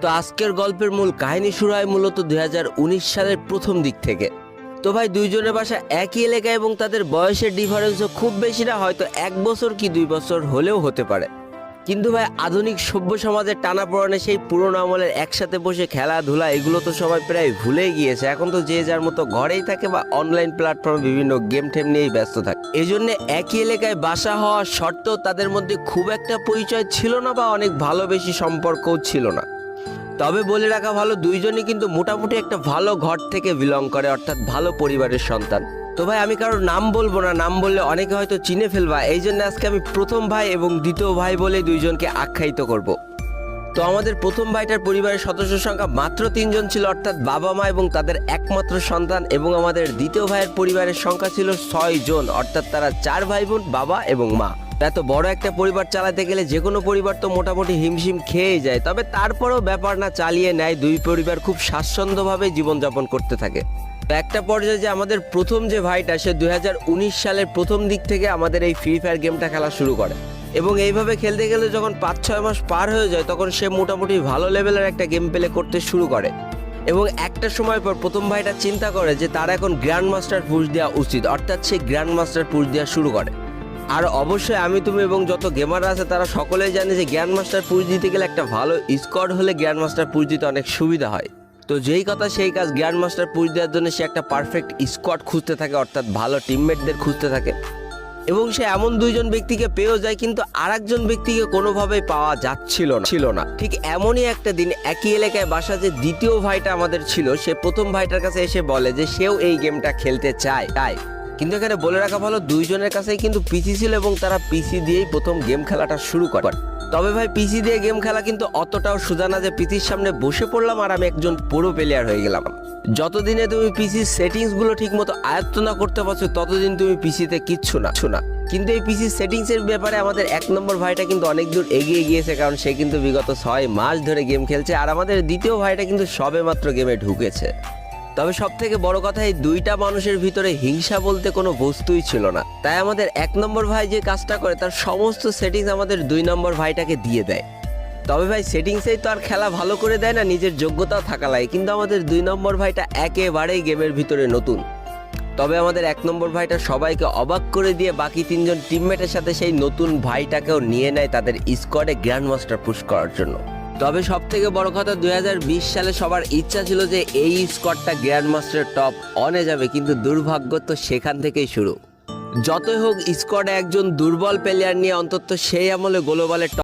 তো আজকের গল্পের মূল কাহিনী শুরু হয় মূলত 2019 সালের প্রথম দিক থেকে। তো ভাই দুইজনের বাসা একই এলাকায় এবং তাদের বয়সের ডিফারেন্সও খুব বেশি না, হয়তো 1 বছর কি 2 বছর হলেও হতে পারে। কিন্তু ভাই আধুনিক সভ্য সমাজের টানাপোড়েনে সেই পুরোনো আমলের একসাথে বসে খেলাধুলা এগুলো তো সবাই প্রায় ভুলেই গিয়েছে। এখন তো যে যার মতো ঘরেই থাকে বা অনলাইন প্ল্যাটফর্মে বিভিন্ন গেম টেম নিয়েই ব্যস্ত থাকে। এই জন্য একই এলাকায় বাসা হওয়া সত্ত্বেও তাদের মধ্যে খুব একটা পরিচয় ছিল না বা অনেক ভালোবেসি সম্পর্কও ছিল না। তবে বলে রাখা ভালো, দুইজনই কিন্তু মোটামুটি একটা ভালো ঘর থেকে বিলং করে, অর্থাৎ ভালো পরিবারের সন্তান। তো ভাই আমি কারোর নাম বলবো না, নাম বললে অনেকে হয়তো চিনে ফেলবা, এই জন্য আজকে আমি প্রথম ভাই এবং দ্বিতীয় ভাই বলে দুইজনকে আখ্যায়িত করব। তো আমাদের প্রথম ভাইটার পরিবারের সদস্য সংখ্যা মাত্র 3 জন ছিল, অর্থাৎ বাবা মা এবং তাদের একমাত্র সন্তান। এবং আমাদের দ্বিতীয় ভাইয়ের পরিবারের সংখ্যা ছিল 6 জন, অর্থাৎ তারা 4 ভাই বোন, বাবা এবং মা। এত বড় একটা পরিবার চালাতে গেলে যে কোনো পরিবার তো মোটামুটি হিমশিম খেয়ে যায়, তবে তারপরেও ব্যাপার না চালিয়ে নেয়, দুই পরিবার খুব স্বাচ্ছন্দ্যভাবে জীবনযাপন করতে থাকে। তো একটা পর্যায়ে যে আমাদের প্রথম যে ভাইটা, সে 2019 সালের প্রথম দিক থেকে আমাদের এই ফ্রি ফায়ার গেমটা খেলা শুরু করে এবং এইভাবে খেলতে গেলে যখন 5-6 মাস পার হয়ে যায় তখন সে মোটামুটি ভালো লেভেলের একটা গেম প্লে করতে শুরু করে। এবং একটা সময় পর প্রথম ভাইটা চিন্তা করে যে তার এখন গ্র্যান্ড মাস্টার পুশ দেওয়া উচিত, অর্থাৎ সে গ্র্যান্ড মাস্টার পুশ দেওয়া শুরু করে। আর অবশ্যই আমি তুমি এবং যত গেমাররা আছে তারা সকলেই জানে যে গ্র্যান্ড মাস্টার পুশ দিতে গেলে একটা ভালো স্কোয়াড হলে গ্র্যান্ড মাস্টার পুশ দিতে অনেক সুবিধা হয়। তো যেই কথা সেই কাজ, গ্র্যান্ড মাস্টার পুশ দেওয়ার জন্য সে একটা পারফেক্ট স্কোয়াড খুঁজতে থাকে, অর্থাৎ ভালো টিমমেটদের খুঁজতে থাকে। এবং সে এমন 2 জন ব্যক্তিকে পেয়েও যায়, কিন্তু আরেকজন ব্যক্তিকে কোনোভাবেই পাওয়া ছিল না। ঠিক এমনই একটা দিন একই এলাকায় বাসা যে দ্বিতীয় ভাইটা আমাদের ছিল, সে প্রথম ভাইটার কাছে এসে বলে যে সেও এই গেমটা খেলতে চায়। কিন্তু এখানে বলে রাখা ভালো, 2 জনের কাছেই কিন্তু পিসি ছিল এবং তারা পিসি দিয়েই প্রথম গেম খেলাটা শুরু করে। তবে ভাই পিসি দিয়ে গেম খেলা কিন্তু অতটাও সোজা না যে পিসির সামনে বসে পড়লাম আর আমি একজন প্রো প্লেয়ার হয়ে গেলাম। যতদিনে তুমি পিসির সেটিংস গুলো ঠিক মতো আয়ত্ত না করতে পারছো ততদিন তুমি পিসিতে কিচ্ছু না। কিন্তু এই পিসির সেটিংস এর ব্যাপারে আমাদের 1 নম্বর ভাইটা কিন্তু অনেক দূর এগিয়ে গিয়েছে, কারণ সে কিন্তু বিগত 6 মাস ধরে গেম খেলছে, আর আমাদের দ্বিতীয় ভাইটা কিন্তু সবেমাত্র গেমে ঢুকেছে। তবে সব থেকে বড় কথা, এই 2টা মানুষের ভিতরে হিংসা বলতে কোনো বস্তুই ছিল না। তাই আমাদের 1 নম্বর ভাই যে কাজটা করে তার সমস্ত সেটিংস আমাদের 2 নম্বর ভাইটাকে দিয়ে দেয়। তবে ভাই সেটিংসেই তো আর খেলা ভালো করে দেয় না, নিজের যোগ্যতাও থাকা লাগে। কিন্তু আমাদের 2 নম্বর ভাইটা একেবারেই গেমের ভিতরে নতুন। তবে আমাদের 1 নম্বর ভাইটা সবাইকে অবাক করে দিয়ে বাকি 3 জন টিমমেটের সাথে সেই নতুন ভাইটাকেও নিয়ে নেয় তাদের স্কোয়াডে গ্র্যান্ড মাস্টার পুশ করার জন্য। তবে সব থেকে বড় কথা, 2020 সালে সবার ইচ্ছা ছিল যে এই স্কোয়াডটা গ্র্যান্ড মাস্টার টপ অনে যাবে, কিন্তু দুর্ভাগ্য তো সেখান থেকেই শুরু। যতই হোক স্কোয়াডে একজন দুর্বল প্লেয়ার নিয়ে অন্তত সেই আমলে গ্লোবালে